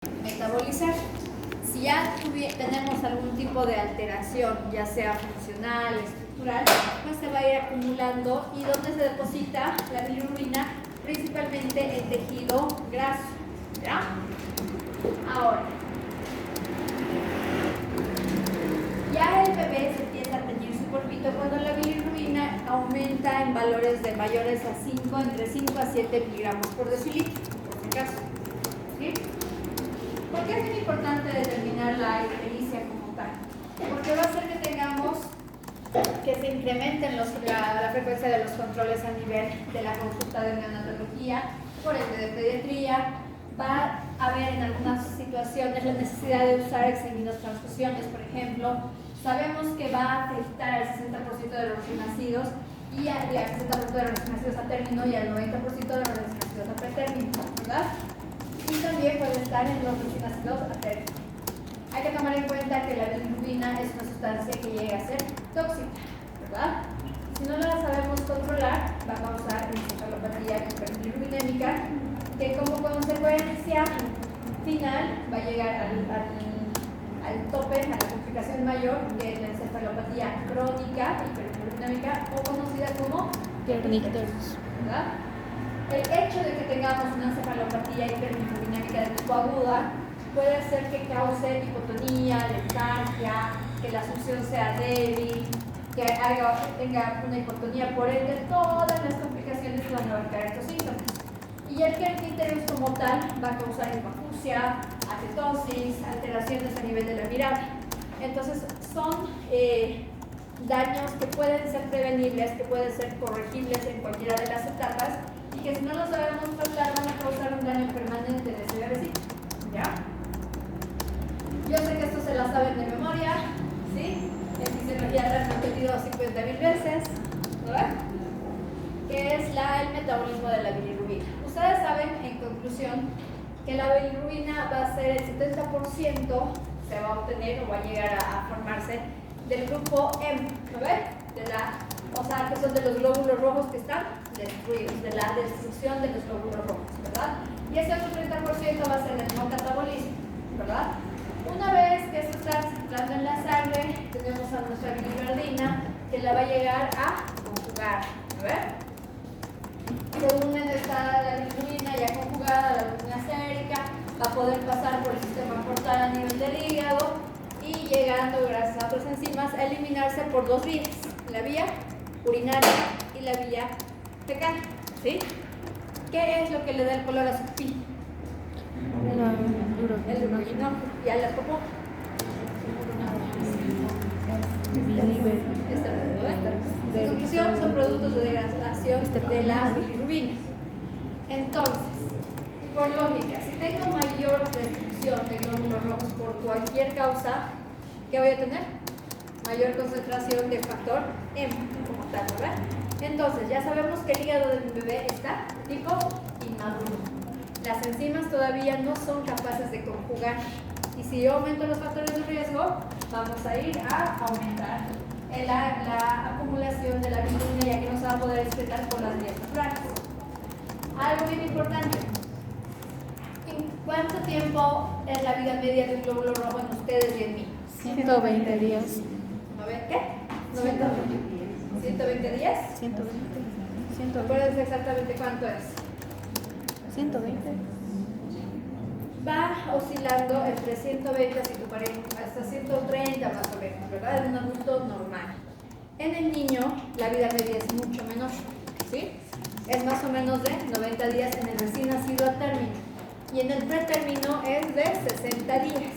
metabolizar. Si ya tenemos algún tipo de alteración, ya sea funcional, estructural, pues se va a ir acumulando. ¿Y dónde se deposita la bilirrubina? Principalmente en tejido graso, ¿ya? Ahora, ya el bebé se empieza a teñir su polvito cuando la bilirrubina aumenta en valores de mayores a 5, entre 5 a 7 miligramos por decilitro, por si acaso. ¿Sí? ¿Por qué es muy importante determinar la ictericia como tal? Porque va a hacer que tengamos que se incrementen la frecuencia de los controles a nivel de la consulta de neonatología, por ende de pediatría. Va a haber en algunas situaciones la necesidad de usar exsanguinotransfusiones, por ejemplo. Sabemos que va a afectar al 60% de los recién nacidos y al 60% de los recién nacidos a término y al 90% de los recién nacidos a pretérmino, ¿verdad? Y también puede estar en los recién nacidos a término. Hay que tomar en cuenta que la bilirrubina es una sustancia que llega a ser tóxica, ¿verdad? Si no la sabemos controlar, va a causar encefalopatía hiperbilirubinémica, que como consecuencia final va a llegar al tope, a la complicación mayor, que es la encefalopatía crónica hiperbilirubinémica o conocida como ictericia, ¿verdad? El hecho de que tengamos una encefalopatía hiperbilirubinémica de tipo aguda puede hacer que cause hipotonía, letargia, que la succión sea débil, que tenga una hipotonía, por ende todas las complicaciones que van a abarcar estos síntomas. Y el kernicterus como tal va a causar hipoacusia, acetosis, alteraciones a nivel de la mirada. Entonces son daños que pueden ser prevenibles, que pueden ser corregibles en cualquiera de las etapas y que si no los sabemos tratar van a causar un daño permanente de ese bebecito, ¿ya? Yo sé que esto se la saben de memoria, ¿sí? En fisiología la han repetido 50.000 veces, ¿verdad? Que es el metabolismo de la bilirrubina. Ustedes saben, en conclusión, que la bilirrubina va a ser el 70%, se va a obtener o va a llegar a formarse del grupo M, ¿no ven? O sea, que son de los glóbulos rojos que están destruidos, de la destrucción de los glóbulos rojos, ¿verdad? Y ese otro 30% va a ser el no catabolismo, ¿verdad? Una vez que eso está circulando en la sangre, tenemos a nuestra biliverdina que la va a llegar a conjugar, ¿no ven? Según está la bilirrubina ya conjugada, la bilirrubina sérica, va a poder pasar por el sistema portal a nivel del hígado y llegando, gracias a otras enzimas, a eliminarse por dos vías, la vía urinaria y la vía fecal, ¿sí? ¿Qué es lo que le da el color a su pipí? El uroquinol. ¿Y a la popó? En conclusión, son productos de degradación de la bilirrubina. Entonces, por lógica, si tengo mayor destrucción de glóbulos rojos por cualquier causa, ¿qué voy a tener? Mayor concentración de factor M como tal, ¿verdad? Entonces, ya sabemos que el hígado de mi bebé está tipo inmaduro. Las enzimas todavía no son capaces de conjugar. Y si yo aumento los factores de riesgo, vamos a ir a aumentar la acumulación de la bilirrubina, ya que no se va a poder excretar por las vías naturales. Algo bien importante. ¿En cuánto tiempo es la vida media de un glóbulo rojo en ustedes y en mí? 120 días. ¿Qué? 90. 120 días. 120. Acuérdense exactamente cuánto es. 120. Va oscilando entre 120 hasta 130 más o menos, ¿verdad? En un adulto normal. En el niño la vida media es mucho menor, ¿sí? Es más o menos de 90 días en el recién nacido a término. Y en el pretérmino es de 60 días.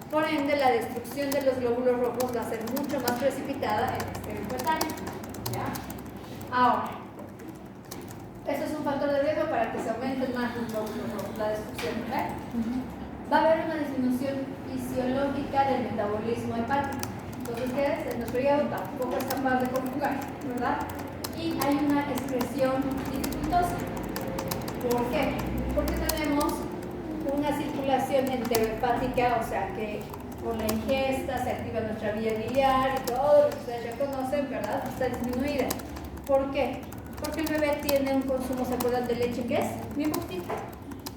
Por ende, la destrucción de los glóbulos rojos va a ser mucho más precipitada en este puertario, ¿ya? Ahora, esto es un factor de riesgo para que se aumenten más los glóbulos rojos, la destrucción, ¿verdad? Va a haber una disminución fisiológica del metabolismo hepático. Entonces, ¿qué es? Nuestro hígado tampoco es capaz de conjugar, ¿verdad? Y hay una excreción dificultosa. ¿Por qué? Porque tenemos una circulación enterohepática, o sea que con la ingesta se activa nuestra vía biliar y todo lo que ustedes ya conocen, ¿verdad? Está disminuida. ¿Por qué? Porque el bebé tiene un consumo, ¿se acuerdan de leche que es? Bien poquito.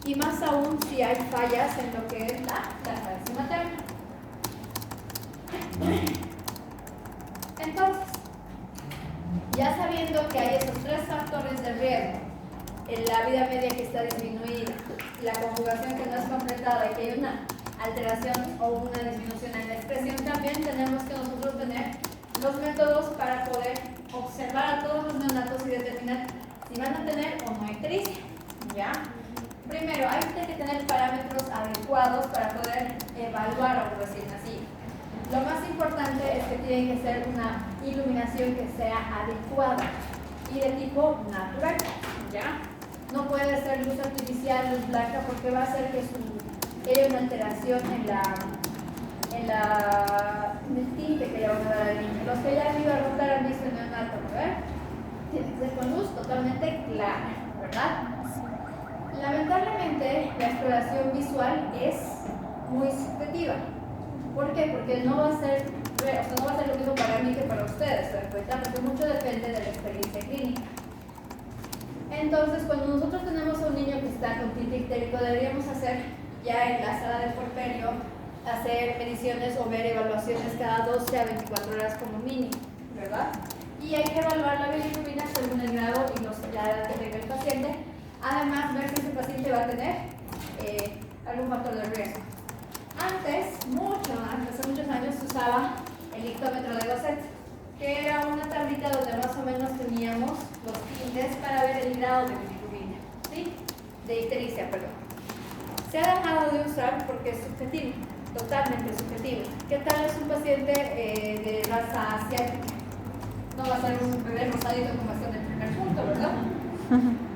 y más aún si hay fallas en lo que es la lactancia materna. Entonces, ya sabiendo que hay esos tres factores de riesgo, en la vida media que está disminuida, la conjugación que no es completada y que hay una alteración o una disminución en la expresión, también tenemos que nosotros tener los métodos para poder observar a todos los neonatos y determinar si van a tener o no ictericia. ¿Ya? Primero, hay que tener parámetros adecuados para poder evaluar a un recién nacido. Lo más importante es que tiene que ser una iluminación que sea adecuada y de tipo natural. ¿Ya? No puede ser luz artificial, luz blanca, porque va a hacer que haya una alteración en el tinte que le van a dar al niño. Los que ya han ido a rotar han visto el neonato, ¿verdad? Tiene que ser con luz totalmente clara, ¿verdad? Lamentablemente, la exploración visual es muy subjetiva. ¿Por qué? Porque no va a ser lo mismo para mí que para ustedes, ¿se dan cuenta? Porque mucho depende de la experiencia clínica. Entonces, cuando nosotros tenemos a un niño que está con tinte ictérico, deberíamos hacer ya en la sala de puerperio, hacer mediciones o ver evaluaciones cada 12 a 24 horas como mínimo, ¿verdad? Y hay que evaluar la bilirrubina según el grado y la edad que tenga el paciente. Además, ver si ese paciente va a tener algún factor de riesgo. Antes, hace muchos años, se usaba el ictómetro de Gosset, que era una tablita donde más o menos teníamos los tintes para ver el grado de bilirrubina, ¿sí? De ictericia, perdón. Se ha dejado de usar porque es subjetivo, totalmente subjetivo. ¿Qué tal es un paciente de raza asiática? No va a ser un bebé rosadito como está en el primer punto, ¿verdad?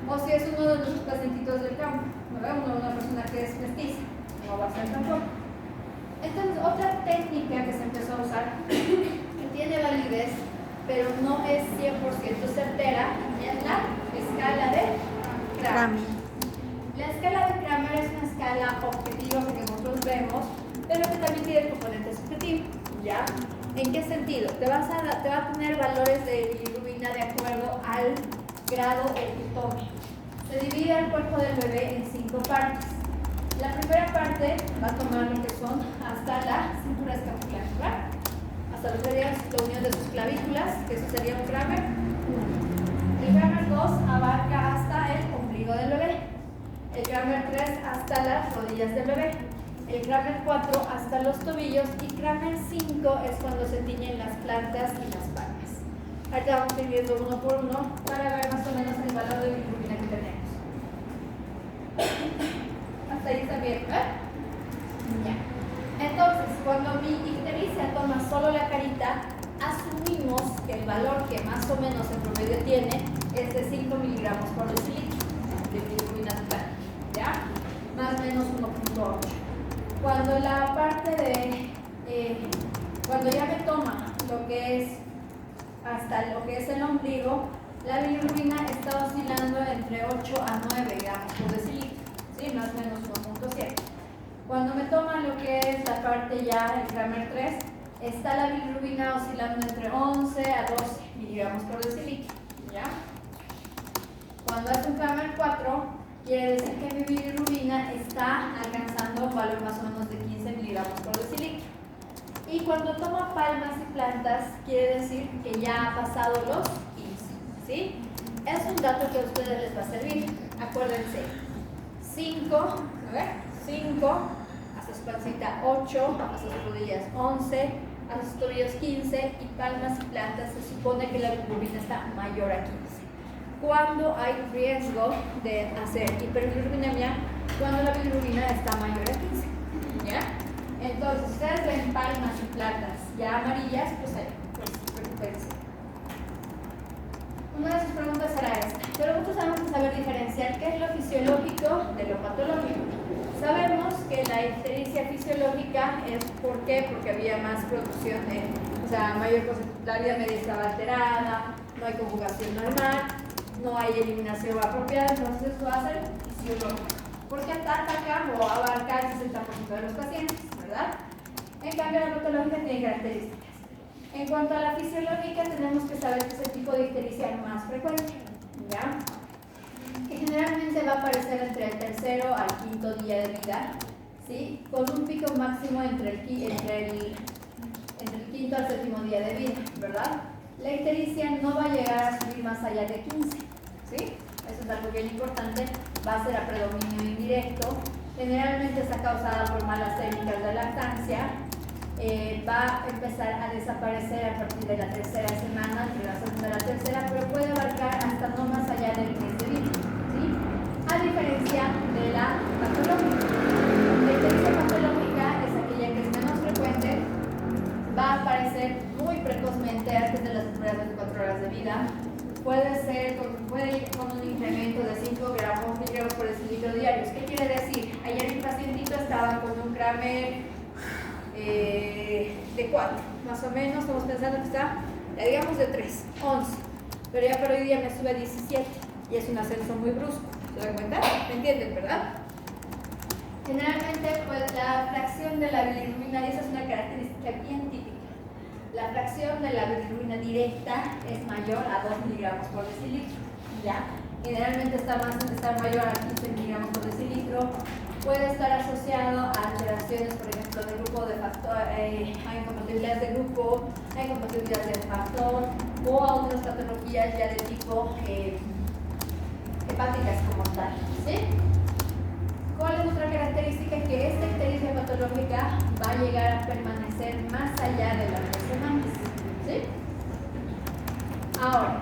O si es uno de nuestros pacientitos del campo, ¿verdad? Una persona que es mestiza, no va a ser tampoco. Entonces, otra técnica que se empezó a usar, que tiene validez, pero no es 100% certera, es la escala de Kramer. La escala de Kramer es una escala objetiva que nosotros vemos, pero que también tiene componente subjetivo, ¿ya? ¿En qué sentido? Te va a tener valores de bilirrubina de acuerdo al grado o epitome. Se divide el cuerpo del bebé en 5 partes. La primera parte va a tomar lo que son hasta la cintura escapular, ¿verdad? Hasta lo que sería la unión de sus clavículas, que eso sería un Kramer 1. El Kramer 2 abarca hasta el ombligo del bebé. El Kramer 3 hasta las rodillas del bebé. El Kramer 4 hasta los tobillos. Y Kramer 5 es cuando se tiñen las plantas y las palmas. Ahorita vamos a ir viendo uno por uno para ver más o menos el valor de bilirrubina que tenemos. Hasta ahí está bien, ¿eh? Ya. Entonces, cuando mi ictericia toma solo la carita, asumimos que el valor que más o menos en promedio tiene es de 5 miligramos por decilitro de bilirrubina total, ¿ya? Más o menos 1.8. Cuando la parte cuando ya me toma lo que es hasta lo que es el ombligo, la bilirrubina está oscilando entre 8 a 9 gramos por decilitro, ¿sí? Más o menos 1.7. Cuando me toma lo que es la parte ya, el Kramer 3, está la bilirrubina oscilando entre 11 a 12 miligramos por decilitro, ¿ya? Cuando es un Kramer 4, quiere decir que mi bilirrubina está alcanzando un valor más o menos de 15 miligramos por decilitro. Y cuando toma palmas y plantas, quiere decir que ya ha pasado los 15, ¿sí? Es un dato que a ustedes les va a servir. Acuérdense, 5, hasta su pancita 8, hasta sus rodillas 11, hasta sus tobillos 15 y palmas y plantas se supone que la bilirrubina está mayor a 15. Cuando hay riesgo de hacer hiperbilirrubinemia, cuando la bilirrubina está mayor a 15, ¿ya? Entonces, ustedes ven palmas y plantas ya amarillas, pues ahí, preocúpense. Una de sus preguntas será esta, pero nosotros tenemos que saber diferenciar qué es lo fisiológico de lo patológico. Sabemos que la ictericia fisiológica es ¿por qué? Porque había más producción mayor la vida media estaba alterada, no hay conjugación normal, no hay eliminación apropiada, entonces eso va a ser fisiológico. Porque ataca o abarca el 60% de los pacientes, ¿verdad? En cambio, la patológica tiene características. En cuanto a la fisiológica, tenemos que saber que es el tipo de ictericia más frecuente, ¿ya? Que Generalmente va a aparecer entre el tercero al quinto día de vida, ¿sí? Con un pico máximo entre el quinto al séptimo día de vida, ¿verdad? La ictericia no va a llegar a subir más allá de 15, ¿sí? Eso es algo bien importante, va a ser a predominio indirecto, generalmente está causada por malas técnicas de lactancia, va a empezar a desaparecer a partir de la tercera semana, entre la segunda y la tercera, pero puede abarcar hasta no más allá del mes de vida, ¿sí? A diferencia de la patológica. La ictericia patológica es aquella que es menos frecuente, va a aparecer muy precozmente antes de las primeras 24 horas de vida, puede ir con un incremento de 5 gramos, miligramos por decilitro diarios. ¿Qué quiere decir? Ayer mi pacientito estaba con un Kramer de 4, más o menos, estamos pensando que está, digamos, de 3, 11, pero ya por hoy día me sube a 17 y es un ascenso muy brusco. ¿Se dan cuenta? ¿Me entienden, verdad? Generalmente, pues la fracción de la bilirrubina, y esa es una característica bien típica, la fracción de la bilirrubina directa es mayor a 2 miligramos por decilitro, ¿ya? Generalmente está mayor a 15 miligramos por decilitro, puede estar asociado a alteraciones, por ejemplo, de grupo de factor, hay incompatibilidades de grupo, hay incompatibilidades de factor, o a otras patologías ya de tipo hepáticas como tal, ¿sí? ¿Cuál es otra característica? Que esta ictericia patológica va a llegar a permanecer más allá de las 2 semanas, ¿sí? Ahora,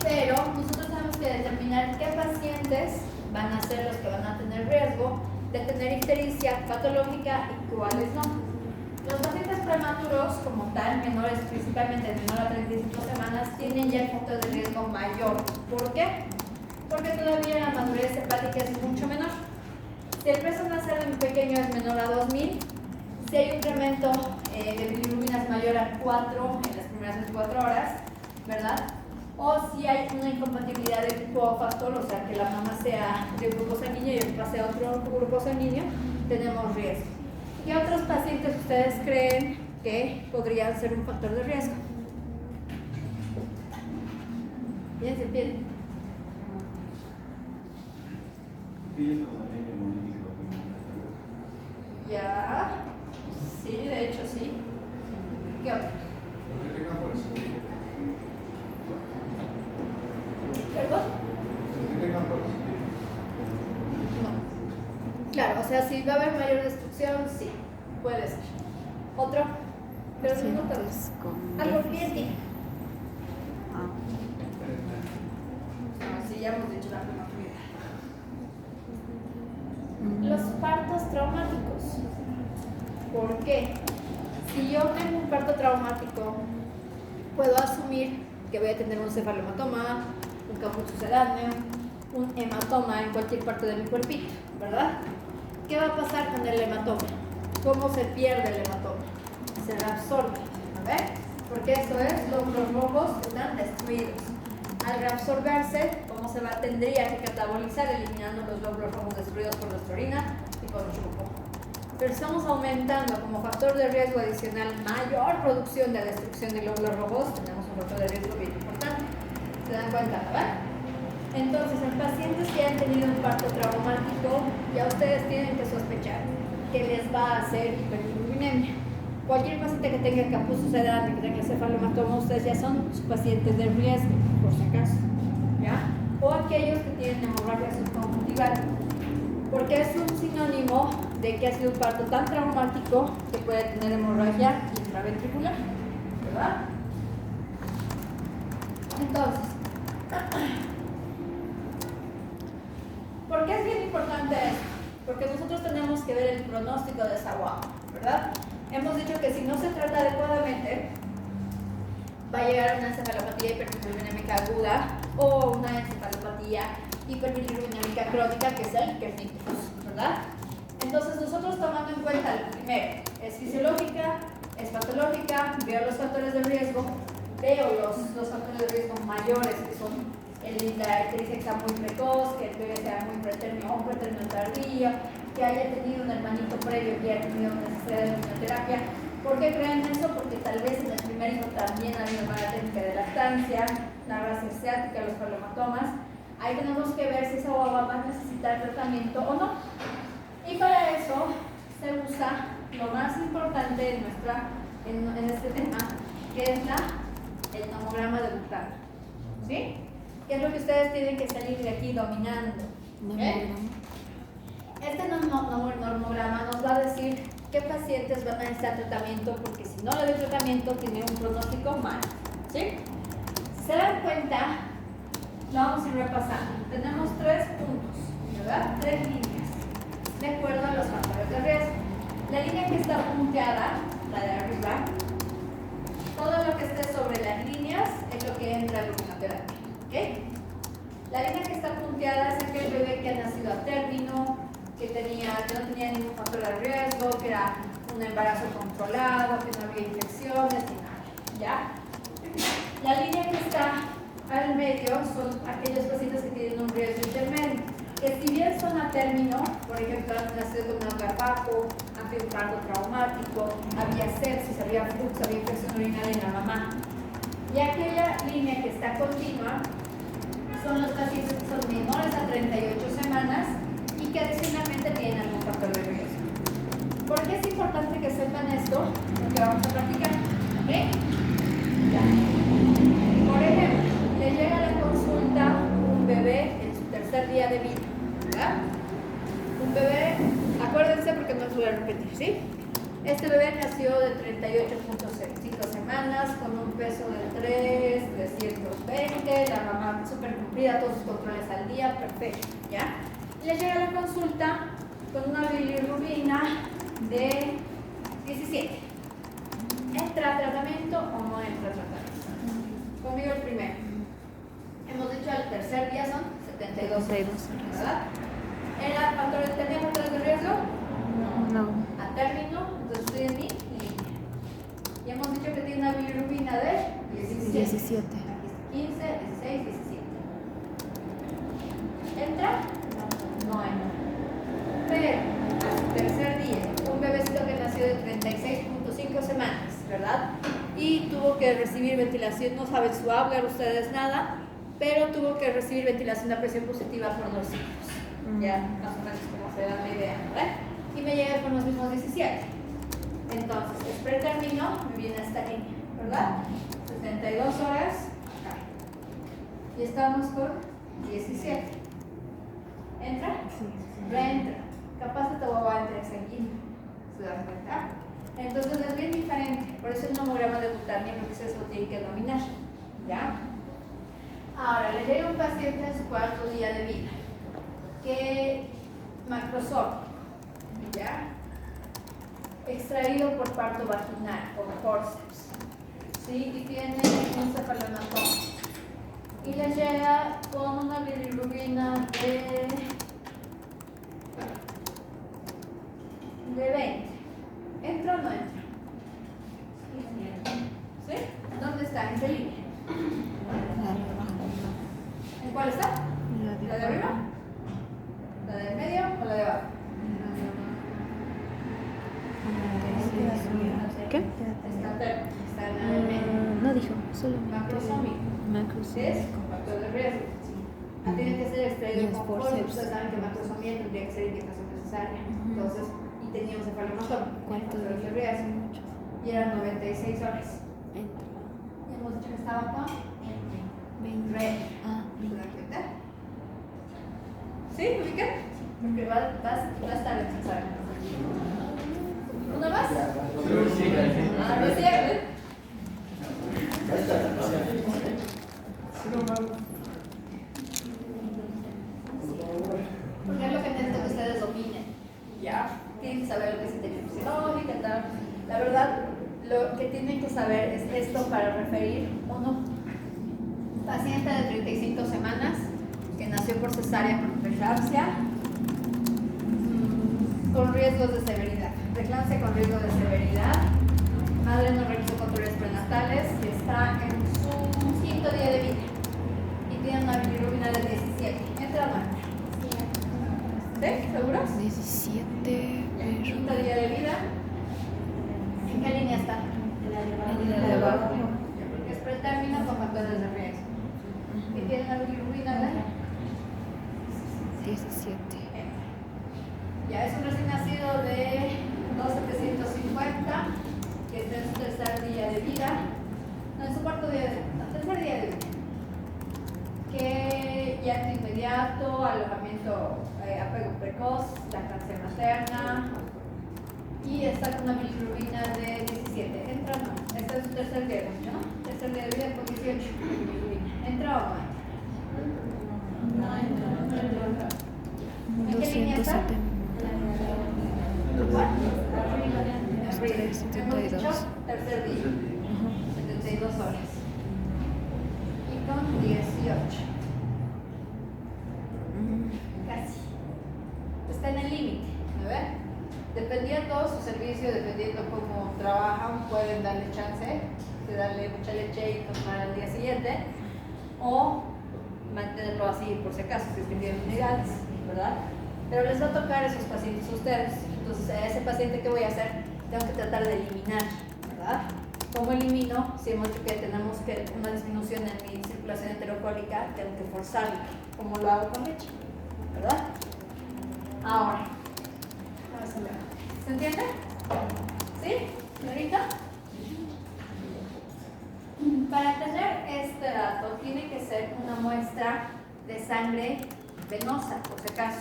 pero nosotros tenemos que determinar qué pacientes van a ser los que van a tener riesgo de tener ictericia patológica y cuáles no. Los pacientes prematuros, como tal, menores, principalmente menor a 35 semanas, tienen ya el factor de riesgo mayor. ¿Por qué? Porque todavía la madurez hepática es mucho menor. Si el peso nasal de mi pequeño es menor a 2000, si hay un incremento de bilirrubinas mayor a 4 en las primeras 24 horas, ¿verdad? O si hay una incompatibilidad de grupo factor, o sea que la mamá sea de grupo sanguíneo y yo pase a otro grupo sanguíneo, tenemos riesgo. ¿Qué otros pacientes ustedes creen que podrían ser un factor de riesgo? Bien, se entiende. Ya, sí, de hecho sí. ¿Qué otro? ¿Perdón? No. Claro, o sea, si va a haber mayor destrucción, sí, puede ser. ¿Otro? Pero no todos. Algo bien típico. No, sí, ya hemos dicho la prematuridad. Los partos traumáticos. ¿Por qué? Si yo tengo un parto traumático, puedo asumir que voy a tener un cefalomatoma, un caput sucedáneo, un hematoma en cualquier parte de mi cuerpito, ¿verdad? ¿Qué va a pasar con el hematoma? ¿Cómo se pierde el hematoma? Se reabsorbe, ¿ver? Porque eso es, los rojos están destruidos. Al reabsorberse, ¿cómo se va? Tendría que catabolizar eliminando los glóbulos rojos destruidos por nuestra orina y por nuestro popó. Pero estamos aumentando como factor de riesgo adicional mayor producción de destrucción de glóbulos rojos, tenemos un factor de riesgo bien importante. ¿Se dan cuenta, verdad? Entonces, en pacientes que han tenido un parto traumático, ya ustedes tienen que sospechar que les va a hacer hiperbilirubinemia. Cualquier paciente que tenga caput sucedáneo, que tenga cefalomatoma, ustedes ya son sus pacientes de riesgo, por si acaso, ¿ya? O aquellos que tienen hemorragia subconjuntival, porque es un sinónimo de que ha sido un parto tan traumático que puede tener hemorragia intraventricular, ¿verdad? Entonces, ¿por qué es bien importante esto? Porque nosotros tenemos que ver el pronóstico de esa guagua, ¿verdad? Hemos dicho que si no se trata adecuadamente, va a llegar a una encefalopatía hiperbilirubinémica aguda o una encefalopatía hiperbilirubinémica crónica, que es el kernicterus, ¿verdad? Entonces, nosotros tomando en cuenta lo primero, es fisiológica, es patológica, veo los factores de riesgo, veo los factores de riesgo mayores, que son la ictericia que sea muy precoz, que el bebé sea muy pretérmino o pretérmino tardío, que haya tenido un hermanito previo que haya tenido necesidad de quimioterapia. ¿Por qué creen eso? Porque tal vez en el primer hijo también ha habido mala técnica de lactancia, la raza asiática, los palomatomas, Ahí tenemos que ver si esa guagua va a necesitar tratamiento o no. Y para eso se usa lo más importante en este tema, que es el nomograma de Buchan. ¿Sí? Que es lo que ustedes tienen que salir de aquí dominando. Este nomograma nos va a decir qué pacientes van a necesitar tratamiento, porque si no le doy tratamiento tiene un pronóstico malo. ¿Sí? Si se dan cuenta, lo vamos a ir repasando. Tenemos 3 puntos, ¿verdad? 3 líneas, de acuerdo a los factores de riesgo. La línea que está punteada, la de arriba, todo lo que esté sobre las líneas es lo que entra a la hormonoterapia. ¿Okay? La línea que está punteada es aquel bebé que ha nacido a término, que no tenía ningún factor de riesgo, que era un embarazo controlado, que no había infecciones ni nada. ¿Ya? La línea que está al medio son aquellos pacientes que tienen un riesgo intermedio, que si bien son a término, por ejemplo, han nacido con un garrapato, han tenido un parto traumático, había sepsis, había flux, había infección urinaria en la mamá. Y aquella línea que está continua son los pacientes que son menores a 38 semanas y que adicionalmente tienen algún factor de riesgo. ¿Por qué es importante que sepan esto? Porque vamos a practicar. ¿Ok? Ya. Por ejemplo, le llega a la consulta un bebé en su tercer día de vida, ¿verdad? Un bebé, acuérdense porque no se voy a repetir, ¿sí? Este bebé nació de 38.5 semanas con un peso de 320, la mamá súper cumplida, todos sus controles al día, perfecto, ¿ya? Le llega a la consulta con una bilirrubina de 17. ¿Entra a tratamiento o no entra a tratamiento? Conmigo el primero. Hemos dicho al tercer día son 72 horas, ¿verdad? ¿Tenía factores de riesgo? No. A término, entonces estoy en mi línea. Y hemos dicho que tiene una bilirrubina de 17. Aquí está 15, 16, 17. ¿Entra? No entra. Pero al tercer día, un bebecito que nació de 36.5 semanas, ¿verdad? Y tuvo que recibir ventilación, no saben su hablar ustedes nada, pero tuvo que recibir ventilación a presión positiva por 2 ciclos. Ya, más o menos como se dan la idea, ¿verdad? Y me llega con los mismos 17. Entonces, es pretérmino, me viene esta línea, ¿verdad? 72 horas, acá. Y estamos con 17. ¿Entra? Sí. Reentra. Capaz esta guagua entra sanguínea. ¿Se dan cuenta? Entonces es bien diferente. Por eso el nomograma de Buchan, porque ustedes lo tienen que dominar. ¿Ya? Ahora, le llega un paciente en su 4º día de vida que macrosómico, ¿ya? Extraído por parto vaginal, por forceps, ¿sí? Y tiene un cefalonatoma. Y le llega con una bilirrubina de 20. ¿Entra o no entra? ¿Sí? ¿Dónde está? ¿En qué línea? ¿En cuál está? ¿La de arriba? ¿La de medio o la de abajo? ¿Qué? Está en el medio. No dijo, solo Macrosómico. Es factor de riesgo. Tiene que ser extraído con forceps. Ustedes saben que macrosomía tendría que ser indicación necesaria. Entonces, y tenía un cefalonatoma. ¿Cuánto de riesgo? Y eran 96 horas. Y hemos dicho que estaba con 20. red. Ah, ¿Se dan cuenta? ¿Sí? ¿Ubican? Porque va a estar necesario. ¿Una más? Ah, no es cierto. Porque es lo que necesito que ustedes dominen. ¿Ya? Tienen que saber lo que es inteligencia fisiológica y tal. La verdad, lo que tienen que saber es esto para referir uno. Paciente de 35 semanas que nació por cesárea por preeclampsia con riesgos de severidad. Preeclampsia con riesgo de severidad. Madre no realizó controles prenatales y está en su 5º día de vida. Y tiene una bilirrubina de 17. ¿Entra o no entra? ¿Sí? ¿Seguros? 17. 5º día de vida. ¿En qué línea está? En la de abajo. Porque es pretérmino con factores de riesgo. Y tiene una bilirrubina de precoz, lactancia materna y está con una bilirrubina de 17. ¿Entra o no? Este es su tercer día, ¿no? Tercer día de vida con 18 bilirrubina. ¿Entra o no? No entra. ¿En qué línea está? 270. ¿Cuál? 372. Hemos dicho tercer día. 72 horas. Y con 18. Casi. Está en el límite, ¿no ve? Dependiendo su servicio, dependiendo cómo trabajan, pueden darle chance de darle mucha leche y tomar al día siguiente, o mantenerlo así por si acaso, si es que tienen unidades, ¿verdad? Pero les va a tocar esos pacientes a ustedes. Entonces, a ese paciente, ¿qué voy a hacer? Tengo que tratar de eliminar, ¿verdad? ¿Cómo elimino? Si hemos dicho que tenemos una disminución en mi circulación enterocólica, tengo que forzarla. ¿Cómo lo hago con leche? ¿Verdad? Ahora, vamos a ver. ¿Se entiende? ¿Sí? ¿Señorita? Para tener este dato, tiene que ser una muestra de sangre venosa, por si acaso.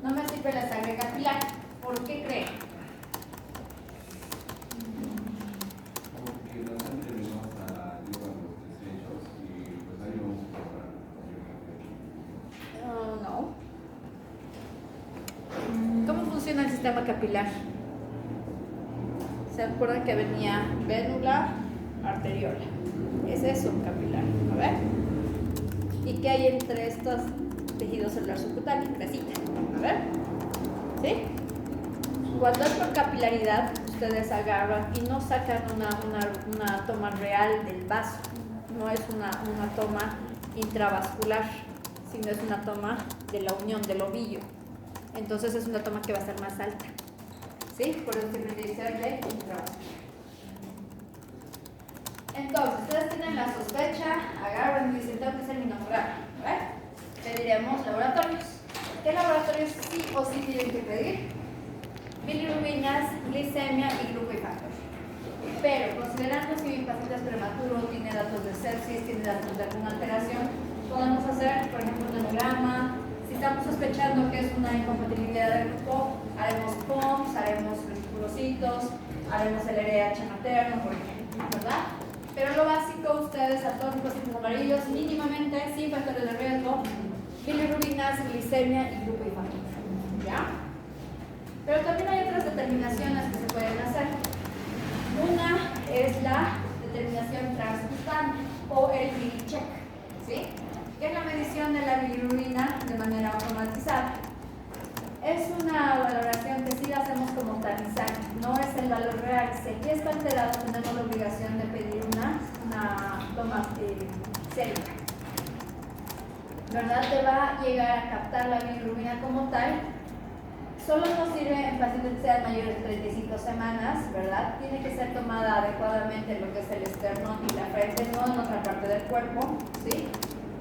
No me sirve la sangre capilar. ¿Por qué creen? Porque la sangre venosa lleva los desechos y pues ahí vamos a probar. No. ¿Cómo funciona el sistema capilar? ¿Se acuerdan que venía vénula, arteriola? Es eso, capilar. A ver. ¿Y qué hay entre estos tejidos celular subcutáneo? Grasita. A ver. ¿Sí? Cuando es por capilaridad, ustedes agarran y no sacan una toma real del vaso. No es una toma intravascular, sino es una toma de la unión del ovillo. Entonces es una toma que va a ser más alta. ¿Sí? Por eso siempre dice de intravascular. Entonces, ustedes tienen la sospecha, agarran y dicen, tengo que hacer mi mamograma. Pediremos laboratorios. ¿Qué laboratorios sí o sí tienen que pedir? Bilirrubinas, glicemia y grupo y factor. Pero considerando si mi paciente es prematuro, tiene datos de sepsis, tiene datos de alguna alteración, podemos hacer, por ejemplo, un hemograma. Si estamos sospechando que es una incompatibilidad del grupo, haremos POMS, haremos reticulocitos, haremos el RH materno, por ejemplo, ¿verdad? Pero lo básico, ustedes a todos los pacientes amarillos, mínimamente, sin factores de riesgo, bilirrubinas, glicemia y grupo y factor. ¿Ya? Pero también hay otras determinaciones que se pueden hacer. Una es la determinación transcutánea o el bilicheck, ¿sí? Que es la medición de la bilirrubina de manera automatizada. Es una valoración que sí la hacemos como talizar, no es el valor real. Si aquí está alterado, tenemos la obligación de pedir una toma sérica. ¿Verdad? Te va a llegar a captar la bilirrubina como tal. Solo nos sirve en pacientes que sean mayores de 35 semanas, ¿verdad? Tiene que ser tomada adecuadamente lo que es el esternón y la frente, no en otra parte del cuerpo, ¿sí?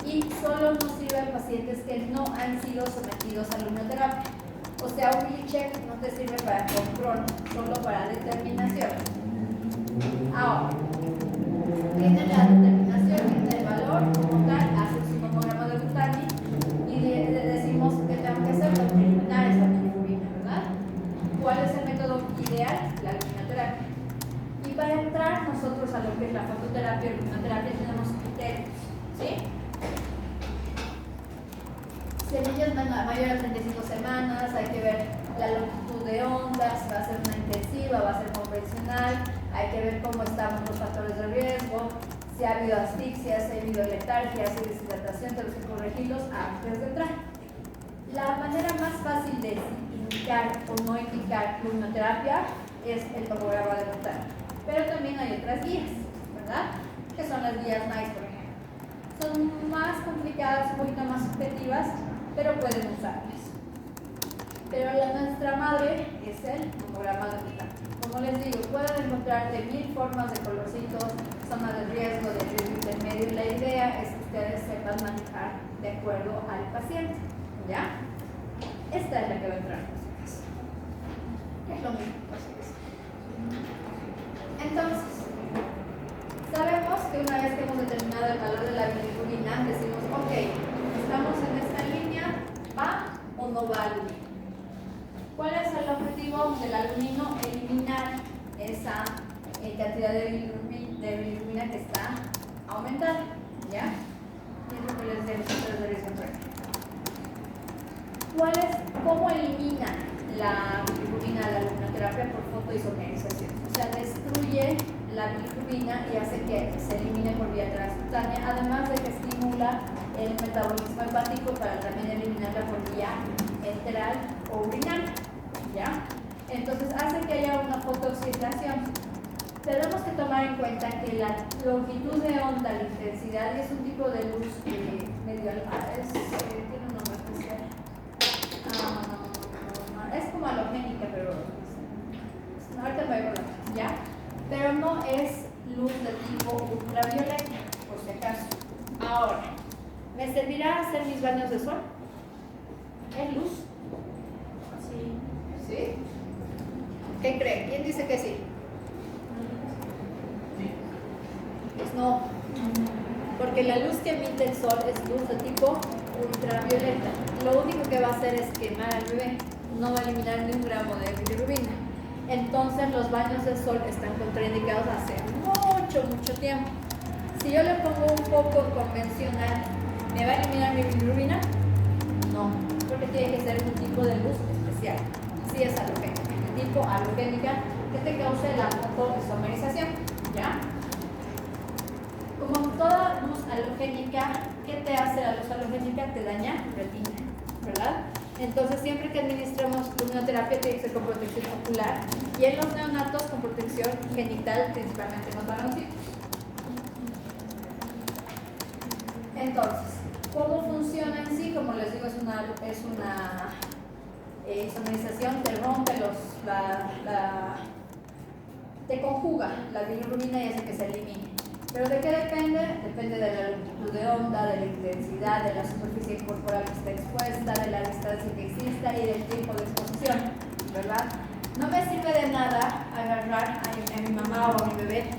Y solo nos sirve en pacientes que no han sido sometidos a luminoterapia. O sea, un bilicheck no te sirve para control, solo para determinación. Ahora, tiene la determinación, tiene el valor como tal, hace su mamograma de Butani y le decimos que tengo que hacer para eliminar esa bilirrubina, ¿verdad? ¿Cuál es el método ideal? La luminoterapia. Y para entrar nosotros a lo que es la fototerapia o luminoterapia tenemos criterios, ¿sí? Si el niño es mayor a 35 semanas, hay que ver la longitud de onda, si va a ser una intensiva, va a ser convencional, hay que ver cómo están los factores de riesgo, si ha habido asfixia, si ha habido letargia, si hay deshidratación, tenemos que corregirlos antes de entrar. La manera más fácil de indicar o no indicar luminoterapia es el tomograma de Butani. Pero también hay otras guías, ¿verdad? Que son las guías NICE, por ejemplo. Son más complicadas, un poquito más subjetivas, pero pueden usarlas. Pero nuestra madre es el tomograma de Butani. Como les digo, pueden encontrar de 1000 formas de colorcitos, zona de riesgo, de riesgo intermedio, y la idea es que ustedes sepan manejar de acuerdo al paciente. ¿Ya? Esta es la que va a entrar en su caso. Es lo mismo, por supuesto. Entonces, sabemos que una vez que hemos determinado el valor de la bilirrubina, decimos, ok, estamos en esta línea, ¿va o no va al línea? alumino, eliminar esa cantidad de bilirrubina que está aumentada, ¿ya? Y es lo que les decía por aquí. ¿Cómo elimina la bilirrubina la luminoterapia? Por fotoisomerización. O sea, destruye la bilirrubina y hace que se elimine por vía transcutánea, además de que estimula el metabolismo hepático para también eliminarla por vía enteral o urinaria, ¿ya? Entonces hace que haya una fotooxidación. Tenemos que tomar en cuenta que la longitud de onda, la intensidad, y es un tipo de luz medio tiene un nombre especial. Es como halogénica, pero ahorita me voy a acordar, ¿ya? Pero no es luz de tipo ultravioleta, por si acaso. Ahora, ¿me servirá hacer mis baños de sol? ¿Es luz? Sí. ¿Sí? ¿Qué cree? ¿Quién dice que sí? Pues no, porque la luz que emite el sol es luz de tipo ultravioleta. Lo único que va a hacer es quemar al bebé, no va a eliminar ni un gramo de bilirrubina. Entonces los baños de sol están contraindicados hace mucho tiempo. Si yo le pongo un foco convencional, ¿me va a eliminar mi bilirrubina? No, porque tiene que ser un tipo de luz especial. Así es halogénica, de tipo halogénica que te cause la fotoisomerización, ¿ya? Como toda luz halogénica, ¿qué te hace la luz halogénica? Te daña retina, ¿verdad? Entonces, siempre que administramos luminoterapia tiene que ser con protección ocular y en los neonatos con protección genital, principalmente en los varoncitos. Entonces, ¿cómo funciona en sí? Como les digo, es una isomerización, te rompe te conjuga la bilirrubina y hace que se elimine. ¿Pero de qué depende? Depende de la longitud de onda, de la intensidad, de la superficie corporal que esté expuesta, de la distancia que exista y del tiempo de exposición, ¿verdad? No me sirve de nada agarrar a mi mamá o a mi bebé,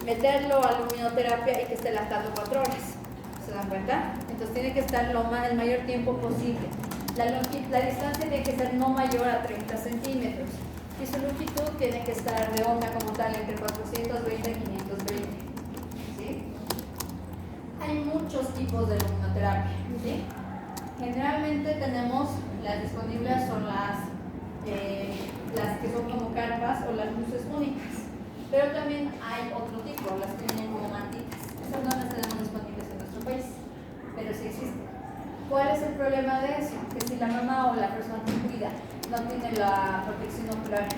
meterlo a luminoterapia y que esté lactando 4 horas. ¿Se dan cuenta? Entonces tiene que estar el mayor tiempo posible. La distancia tiene que ser no mayor a 30 centímetros y su longitud tiene que estar de onda como tal entre 420 y 520. Hay muchos tipos de luminoterapia, ¿sí? Generalmente tenemos las disponibles son las que son como carpas o las luces únicas, pero también hay otro tipo, las que vienen como mantitas. Esas no las tenemos disponibles en nuestro país, pero sí existen. ¿Cuál es el problema de eso? Que si la mamá o la persona que cuida no tiene la protección ocular